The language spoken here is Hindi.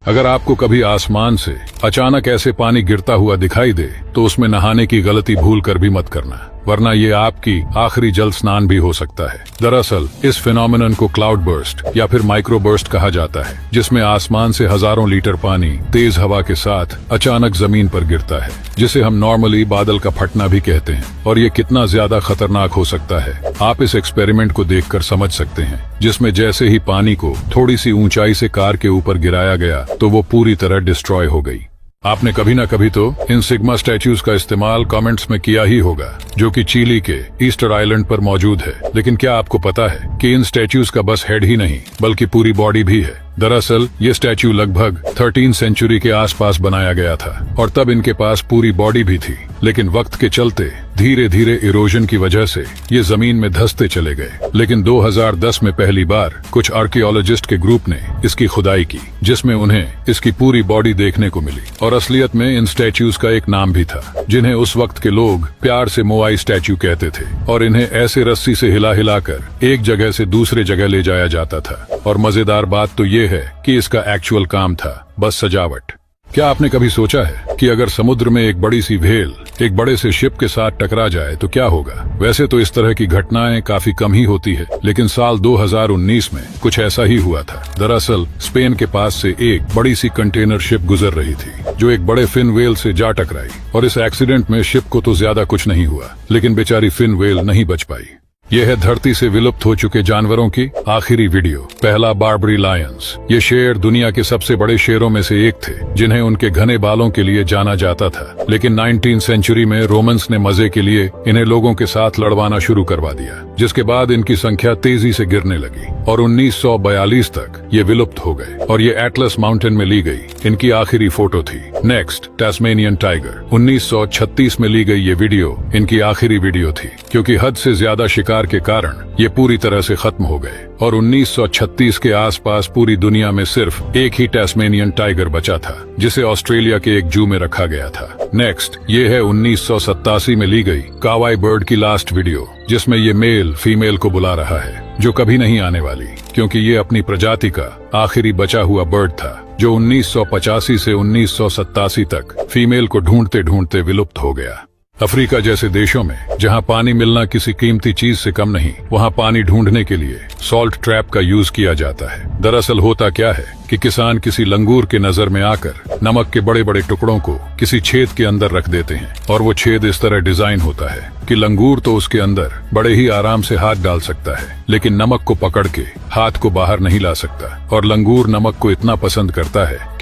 अगर आपको कभी आसमान से अचानक ऐसे पानी गिरता हुआ दिखाई दे तो उसमें नहाने की गलती भूल कर भी मत करना, वरना ये आपकी आखिरी जल स्नान भी हो सकता है। दरअसल इस फिनोमेनन को क्लाउड बर्स्ट या फिर माइक्रो बर्स्ट कहा जाता है, जिसमें आसमान से हजारों लीटर पानी तेज हवा के साथ अचानक जमीन पर गिरता है, जिसे हम नॉर्मली बादल का फटना भी कहते हैं। और ये कितना ज्यादा खतरनाक हो सकता है आप इस एक्सपेरिमेंट को देखकर समझ सकते हैं, जिसमें जैसे ही पानी को थोड़ी सी ऊंचाई से कार के ऊपर गिराया गया तो वो पूरी तरह डिस्ट्रॉय हो गई। आपने कभी ना कभी तो इन सिग्मा स्टैच्यूज का इस्तेमाल कमेंट्स में किया ही होगा, जो कि चिली के ईस्टर आइलैंड पर मौजूद है। लेकिन क्या आपको पता है कि इन स्टैच्यूज का बस हेड ही नहीं बल्कि पूरी बॉडी भी है। दरअसल ये स्टैच्यू लगभग 13वीं सेंचुरी के आसपास बनाया गया था और तब इनके पास पूरी बॉडी भी थी, लेकिन वक्त के चलते धीरे धीरे इरोजन की वजह से ये जमीन में धंसते चले गए। लेकिन 2010 में पहली बार कुछ आर्कियोलॉजिस्ट के ग्रुप ने इसकी खुदाई की, जिसमें उन्हें इसकी पूरी बॉडी देखने को मिली। और असलियत में इन स्टैच्यूज का एक नाम भी था, जिन्हें उस वक्त के लोग प्यार से मोआई स्टैच्यू कहते थे, और इन्हें ऐसे रस्सी से हिला हिलाकर एक जगह से दूसरे जगह ले जाया जाता था। और मजेदार बात तो ये है कि इसका एक्चुअल काम था बस सजावट। क्या आपने कभी सोचा है कि अगर समुद्र में एक बड़ी सी व्हेल एक बड़े से शिप के साथ टकरा जाए तो क्या होगा? वैसे तो इस तरह की घटनाएं काफी कम ही होती है, लेकिन साल 2019 में कुछ ऐसा ही हुआ था। दरअसल स्पेन के पास से एक बड़ी सी कंटेनर शिप गुजर रही थी, जो एक बड़े फिन व्हेल से जा टकराई। और इस एक्सीडेंट में शिप को तो ज्यादा कुछ नहीं हुआ, लेकिन बेचारी फिन व्हेल नहीं बच पाई। यह है धरती से विलुप्त हो चुके जानवरों की आखिरी वीडियो। पहला, बार्बरी लायंस। ये शेर दुनिया के सबसे बड़े शेरों में से एक थे, जिन्हें उनके घने बालों के लिए जाना जाता था। लेकिन 19वीं सेंचुरी में रोमन्स ने मजे के लिए इन्हें लोगों के साथ लड़वाना शुरू करवा दिया, जिसके बाद इनकी संख्या तेजी से गिरने लगी और 1942 तक ये विलुप्त हो गए और ये एटलस माउंटेन में ली गई इनकी आखिरी फोटो थी। Next, टैस्मेनियन tiger. 1936 में ली गई ये वीडियो इनकी आखिरी वीडियो थी, क्योंकि हद से ज्यादा शिकार के कारण ये पूरी तरह से खत्म हो गए। और 1936 के आसपास पूरी दुनिया में सिर्फ एक ही टैस्मेनियन टाइगर बचा था, जिसे ऑस्ट्रेलिया के एक जू में रखा गया था। नेक्स्ट, ये है 1987 में ली गई कावाई बर्ड की लास्ट वीडियो, जिसमें ये मेल फीमेल को बुला रहा है, जो कभी नहीं आने वाली, क्योंकि ये अपनी प्रजाति का आखिरी बचा हुआ बर्ड था, जो 1985 से 1987 तक फीमेल को ढूंढते ढूंढते विलुप्त हो गया। अफ्रीका जैसे देशों में जहां पानी मिलना किसी कीमती चीज से कम नहीं, वहां पानी ढूंढने के लिए सॉल्ट ट्रैप का यूज किया जाता है। दरअसल होता क्या है कि किसान किसी लंगूर के नजर में आकर नमक के बड़े बड़े टुकड़ों को किसी छेद के अंदर रख देते हैं, और वो छेद इस तरह डिजाइन होता है कि लंगूर तो उसके अंदर बड़े ही आराम से हाथ डाल सकता है, लेकिन नमक को पकड़ के हाथ को बाहर नहीं ला सकता। और लंगूर नमक को इतना पसंद करता है